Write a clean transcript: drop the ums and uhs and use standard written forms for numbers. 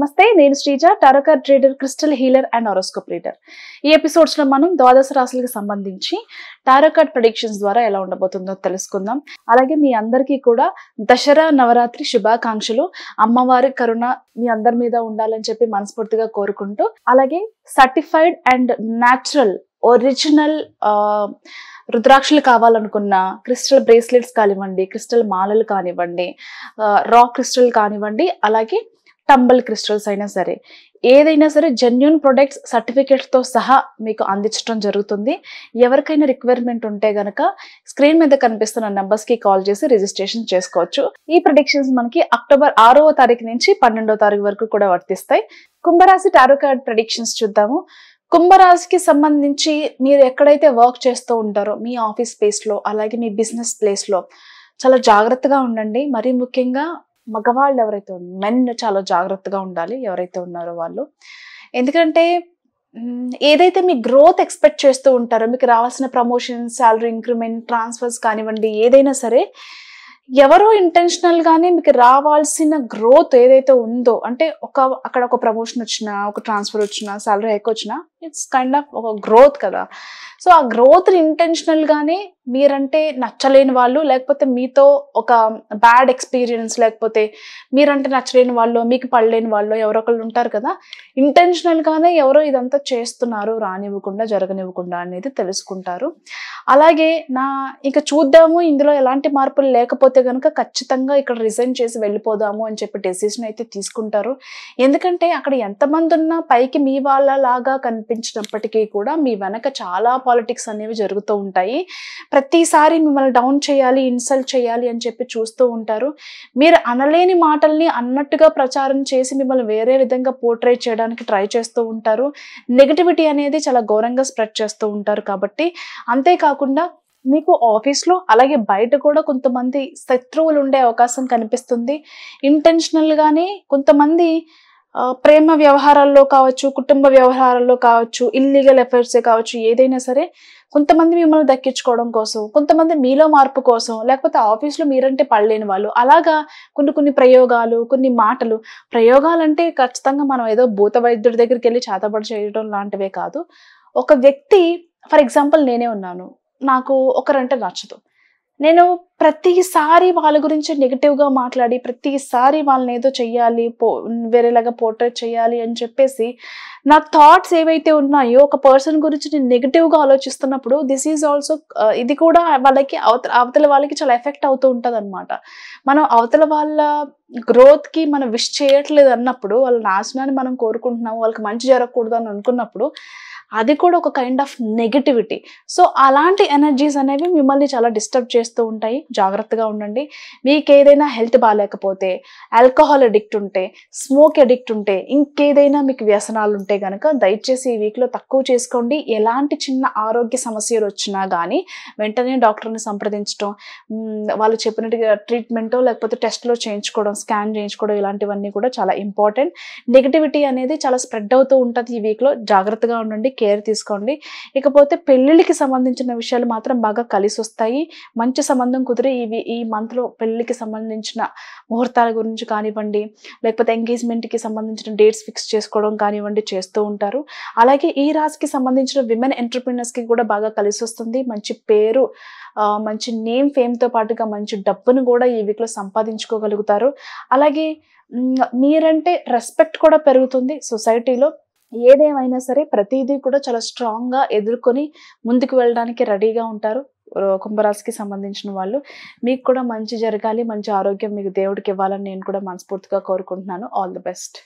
నమస్తే, నేను Sreeja, tarot card trader, crystal healer and horoscope reader. ఈ ఎపిసోడ్స్ లో మనం ద్వాదశ రాశులకు సంబంధించి టారో కార్డ్ ప్రెడిక్షన్స్ ద్వారా ఎలా ఉండబోతుందో తెలుసుకుందాం. అలాగే మీ అందరికీ కూడా దసరా నవరాత్రి శుభాకాంక్షలు. అమ్మవారి కరుణ మీ అందరి మీద ఉండాలని చెప్పి మనస్ఫూర్తిగా కోరుకుంటూ, అలాగే సర్టిఫైడ్ అండ్ న్యాచురల్ ఒరిజినల్ రుద్రాక్షలు కావాలనుకున్న క్రిస్టల్ బ్రేస్లెట్స్ కానివ్వండి, క్రిస్టల్ మాలలు కానివ్వండి, రా క్రిస్టల్ కానివ్వండి, అలాగే టంబల్ క్రిస్టల్స్ అయినా సరే, ఏదైనా సరే జెన్యూన్ ప్రొడక్ట్స్ సర్టిఫికేట్స్తో సహా మీకు అందించడం జరుగుతుంది. ఎవరికైనా రిక్వైర్మెంట్ ఉంటే గనక స్క్రీన్ మీద కనిపిస్తున్న నెంబర్స్కి కాల్ చేసి రిజిస్ట్రేషన్ చేసుకోవచ్చు. ఈ ప్రెడిక్షన్స్ మనకి అక్టోబర్ 6వ తారీఖు నుంచి 12వ తారీఖు వరకు కూడా వర్తిస్తాయి. కుంభరాశి టారో కార్డ్ ప్రెడిక్షన్స్ చూద్దాము. కుంభరాశికి సంబంధించి మీరు ఎక్కడైతే వర్క్ చేస్తూ ఉంటారో మీ ఆఫీస్ స్పేస్లో, అలాగే మీ బిజినెస్ ప్లేస్లో చాలా జాగ్రత్తగా ఉండండి. మరీ ముఖ్యంగా మగవాళ్ళు ఎవరైతే మెన్ చాలా జాగ్రత్తగా ఉండాలి ఎవరైతే ఉన్నారో వాళ్ళు. ఎందుకంటే ఏదైతే మీ గ్రోత్ ఎక్స్పెక్ట్ చేస్తూ ఉంటారో, మీకు రావాల్సిన ప్రమోషన్, శాలరీ ఇంక్రిమెంట్, ట్రాన్స్ఫర్స్ కానివ్వండి, ఏదైనా సరే ఎవరో ఇంటెన్షనల్ గానే మీకు రావాల్సిన గ్రోత్ ఏదైతే ఉందో, అంటే అక్కడ ఒక ప్రమోషన్ వచ్చినా, ఒక ట్రాన్స్ఫర్ వచ్చినా, శాలరీ హైక్ వచ్చినా, ఇట్స్ కైండ్ ఆఫ్ ఒక గ్రోత్ కదా. సో ఆ గ్రోత్ ఇంటెన్షనల్ గానే మీరంటే నచ్చలేని వాళ్ళు, లేకపోతే మీతో ఒక బ్యాడ్ ఎక్స్పీరియన్స్, లేకపోతే మీరంటే నచ్చలేని వాళ్ళు, మీకు పడలేని వాళ్ళు ఎవరో ఒకళ్ళు ఉంటారు కదా. ఇంటెన్షనల్ గానే ఎవరో ఇదంతా చేస్తున్నారు, రానివ్వకుండా, జరగనివ్వకుండా అనేది తెలుసుకుంటారు. అలాగే ఇంకా చూద్దాము, ఇందులో ఎలాంటి మార్పులు లేకపోతే కనుక ఖచ్చితంగా ఇక్కడ రిజైన్ చేసి వెళ్ళిపోదాము అని చెప్పి డెసిషన్ అయితే తీసుకుంటారు. ఎందుకంటే అక్కడ ఎంతమంది ఉన్నా పైకి మీ వాళ్ళలాగా కనిపించినప్పటికీ కూడా మీ వెనక చాలా పాలిటిక్స్ అనేవి జరుగుతూ ఉంటాయి. ప్రతిసారి మిమ్మల్ని డౌన్ చేయాలి, ఇన్సల్ట్ చేయాలి అని చెప్పి చూస్తూ ఉంటారు. మీరు అనలేని మాటల్ని అన్నట్టుగా ప్రచారం చేసి మిమ్మల్ని వేరే విధంగా పోర్ట్రేట్ చేయడానికి ట్రై చేస్తూ ఉంటారు. నెగటివిటీ అనేది చాలా ఘోరంగా స్ప్రెడ్ చేస్తూ ఉంటారు. కాబట్టి అంతేకాకుండా మీకు ఆఫీస్లో అలాగే బయట కూడా కొంతమంది శత్రువులు ఉండే అవకాశం కనిపిస్తుంది. ఇంటెన్షనల్గానే కొంతమంది ప్రేమ వ్యవహారాల్లో కావచ్చు, కుటుంబ వ్యవహారాల్లో కావచ్చు, ఇల్లీగల్ అఫైర్సే కావచ్చు, ఏదైనా సరే కొంతమంది మిమ్మల్ని దక్కించుకోవడం కోసం, కొంతమంది మీలో మార్పు కోసం, లేకపోతే ఆఫీస్లో మీరంటే పడలేని వాళ్ళు, అలాగా కొన్ని ప్రయోగాలు, కొన్ని మాటలు. ప్రయోగాలంటే ఖచ్చితంగా మనం ఏదో భూత వైద్యుడి దగ్గరికి వెళ్ళి చేతబడి చేయడం లాంటివే కాదు. ఒక వ్యక్తి, ఫర్ ఎగ్జాంపుల్ నేనే ఉన్నాను, నాకు ఒకరంటే నచ్చదు, నేను ప్రతిసారి వాళ్ళ గురించి నెగిటివ్గా మాట్లాడి, ప్రతిసారి వాళ్ళని ఏదో చెయ్యాలి, వేరేలాగా పోర్ట్రేట్ చేయాలి అని చెప్పేసి నా థాట్స్ ఏవైతే ఉన్నాయో ఒక పర్సన్ గురించి నేను నెగిటివ్గా ఆలోచిస్తున్నప్పుడు దిస్ ఈజ్ ఆల్సో, ఇది కూడా వాళ్ళకి అవతల వాళ్ళకి చాలా ఎఫెక్ట్ అవుతూ ఉంటుంది అనమాట. మనం అవతల వాళ్ళ గ్రోత్కి మనం విష్ చేయట్లేదు అన్నప్పుడు, వాళ్ళ నాశనాన్ని మనం కోరుకుంటున్నాము, వాళ్ళకి మంచి జరగకూడదు అని అనుకున్నప్పుడు అది కూడా ఒక కైండ్ ఆఫ్ నెగటివిటీ. సో అలాంటి ఎనర్జీస్ అనేవి మిమ్మల్ని చాలా డిస్టర్బ్ చేస్తూ ఉంటాయి. జాగ్రత్తగా ఉండండి. మీకు ఏదైనా హెల్త్ బాగాలేకపోతే, ఆల్కహాల్ అడిక్ట్ ఉంటే, స్మోక్ అడిక్ట్ ఉంటే, ఇంకేదైనా మీకు వ్యసనాలు ఉంటే కనుక దయచేసి ఈ వీక్లో తక్కువ చేసుకోండి. ఎలాంటి చిన్న ఆరోగ్య సమస్యలు వచ్చినా కానీ వెంటనే డాక్టర్ని సంప్రదించడం, వాళ్ళు చెప్పినట్టుగా ట్రీట్మెంటో లేకపోతే టెస్ట్లో చేయించుకోవడం, స్కాన్ చేయించుకోవడం, ఇలాంటివన్నీ కూడా చాలా ఇంపార్టెంట్. నెగటివిటీ అనేది చాలా స్ప్రెడ్ అవుతూ ఉంటుంది ఈ వీక్లో. జాగ్రత్తగా ఉండండి, కేర్ తీసుకోండి. ఇకపోతే పెళ్ళిళ్ళకి సంబంధించిన విషయాలు మాత్రం బాగా కలిసి వస్తాయి. మంచి సంబంధం కుదిరి ఈ మంత్లో పెళ్ళికి సంబంధించిన ముహూర్తాల గురించి కానివ్వండి, లేకపోతే ఎంగేజ్మెంట్కి సంబంధించిన డేట్స్ ఫిక్స్ చేసుకోవడం కానివ్వండి చేస్తూ ఉంటారు. అలాగే ఈ రాశికి సంబంధించిన విమెన్ ఎంటర్‌ప్రెన్యూర్స్కి కూడా బాగా కలిసి వస్తుంది. మంచి పేరు, మంచి నేమ్, ఫేమ్తో పాటుగా మంచి డబ్బును కూడా ఈ వీక్లో సంపాదించుకోగలుగుతారు. అలాగే మీరంటే రెస్పెక్ట్ కూడా పెరుగుతుంది సొసైటీలో. ఏదేమైనా సరే ప్రతిదీ కూడా చాలా స్ట్రాంగ్గా ఎదుర్కొని ముందుకు వెళ్ళడానికి రెడీగా ఉంటారు కుంభరాశికి సంబంధించిన వాళ్ళు. మీకు కూడా మంచి జరగాలి, మంచి ఆరోగ్యం మీకు దేవుడికి ఇవ్వాలని నేను కూడా మనస్ఫూర్తిగా కోరుకుంటున్నాను. All the best.